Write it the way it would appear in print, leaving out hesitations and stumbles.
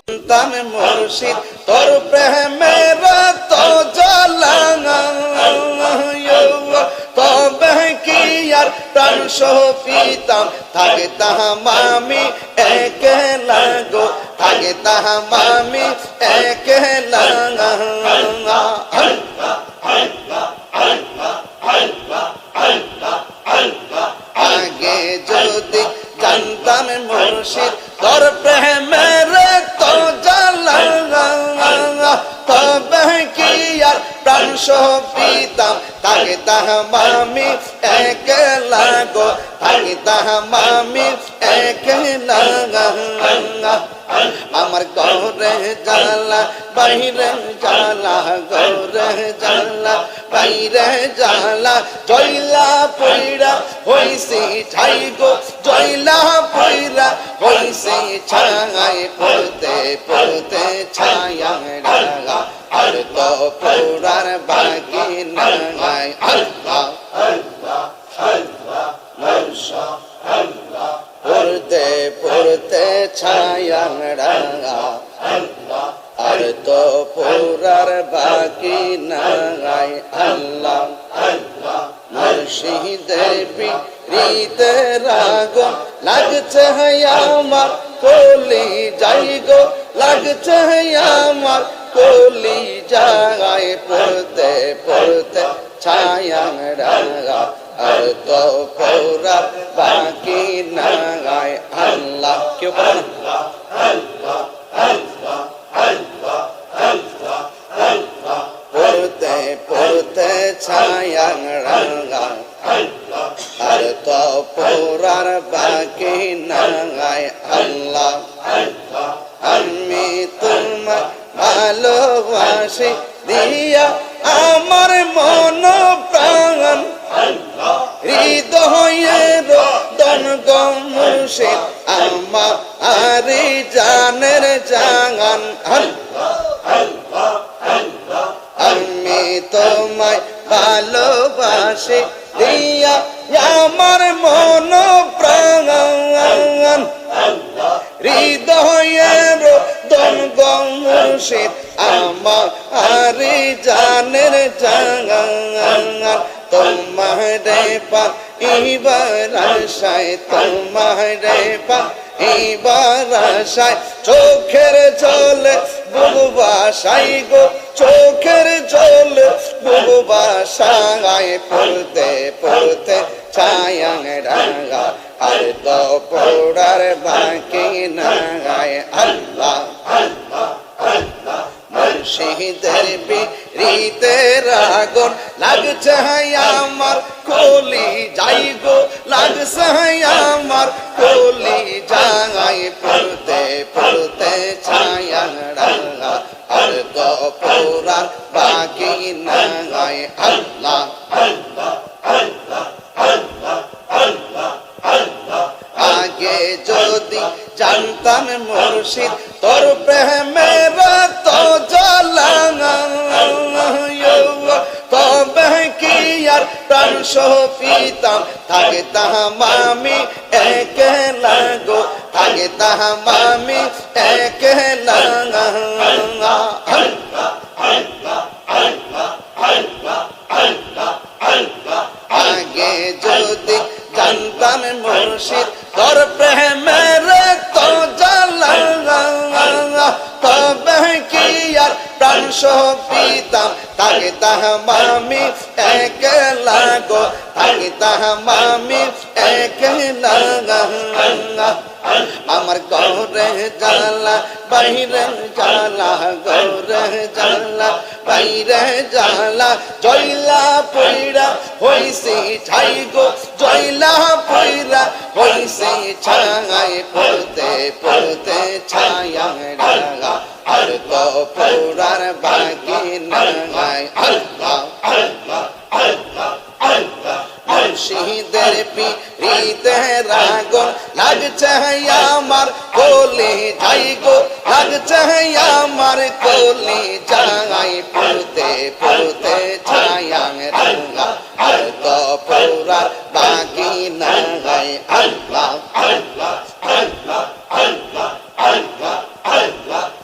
তান মুর্শিদ তোর প্রেমের তো জ্বালা তবে কি আর প্রাণ সহ পিতাম থাকে তাহাম আমি একলা গো থাকে তাহাম আমি একলা আগে যদি জানতাম মুর্শিদ তোর প্রেমের তো জ্বালা তবে কি আর প্রাণ সহ পিতাম থাকে তাহাম আমি একলা গো থাকে তাহাম আমি একলা আমার গৌরে জ্বালা বাইরে জ্বালা গৌরে জ্বালা বাইরে জ্বালা জয়লা পইরা হইছে ছাই গো জয়লা পইরা হইছে ছাই পড়তে পড়তে ছায়া রাগা আর তো পুরার বাকি নাই আল্লাহ আল্লাহ আল্লাহ মাশা আল্লাহ পড়তে পড়তে ছায়া রাগা আল্লাহ আর তো পুরার বাকি নাই আল্লাহ আল্লাহ মুর্শিদের প্রীতে রাগ লাগছে আমার কলি যাই গো লাগছে আমার কলি যায় পড়তে পড়তে ছায়া রাগা আর তো পুরার বাকি নাই আল্লাহ কেউ আল্লাহ আল্লাহ আল্লাহ আল্লাহ আল্লাহ আল্লাহ পড়তে পড়তে ছায়া রাগা আল্লাহ আর তো পুরার বাকি নাই আল্লাহ আল্লাহ আমি তোমায় ভালোবাসি দিয়া আমার মন প্রাণ হৃদয়ের দন গো মুর্শিদ আমার জানের জাগান আমি তোমায় ভালোবাসি দিয়া আমার মন প্রাণ হৃদয়ের দন গো মুর্শিদ আমার জানের জাগান তোমারে পাইবার আশায় তোমারে পাইবার আশায় চোখের জলে বুবু বাসাই গো চোখের জলে বুবু বাসায় পড়তে পড়তে ছায়া রাগা আর তো পড়ার বাকি নাই আল্লাহ আল্লাহ আল্লাহ মুর্শিদের প্রীতে রাগন লাগছে আমার কলি যাই গো লাগছে আমার কলি যাই পড়তে পড়তে ছায়া রাগা আর তো পুরার বাকি নাই আল্লাহ আল্লাহ আল্লাহ আল্লাহ আল্লাহ আল্লাহ আগে যদি জানতাম মুর্শিদ তোর প্রেমের তো জ্বালা তবে কি আর প্রাণ সহ পিতাম থাকে তাহাম আমি একলা গো থাকে তাহাম আমি একলা আল্লাহ আল্লাহ আল্লাহ আল্লাহ আল্লাহ আল্লাহ আগে যদি জানতাম মুর্শিদ তোর প্রেমের তো জ্বালা তবে কি আর প্রাণ সহ পিতাম থাকে তাহাম আমি একলা গো থাকে তাহাম আমি একলা আমার গৌরে জ্বালা বাইরে জ্বালা গৌরে জ্বালা বাইরে জ্বালা জয়লা পইরা হইছে ছাই গো জয়লা পইরা হইছে ছাই পড়তে পড়তে ছায়া রাগা আর তো পুরার বাকি নাই আল্লাহ আল্লাহ আল্লাহ আল্লাহ মুর্শিদের প্রীতে রাগন লাগছে আমার কলি যাই গো লাগছে আমার কলি যাই পড়তে পড়তে ছায়া রাগা আর তো পুরার বাকি নাই আল্লাহ আল্লাহ আল্লাহ আল্লাহ আল্লাহ আল্লাহ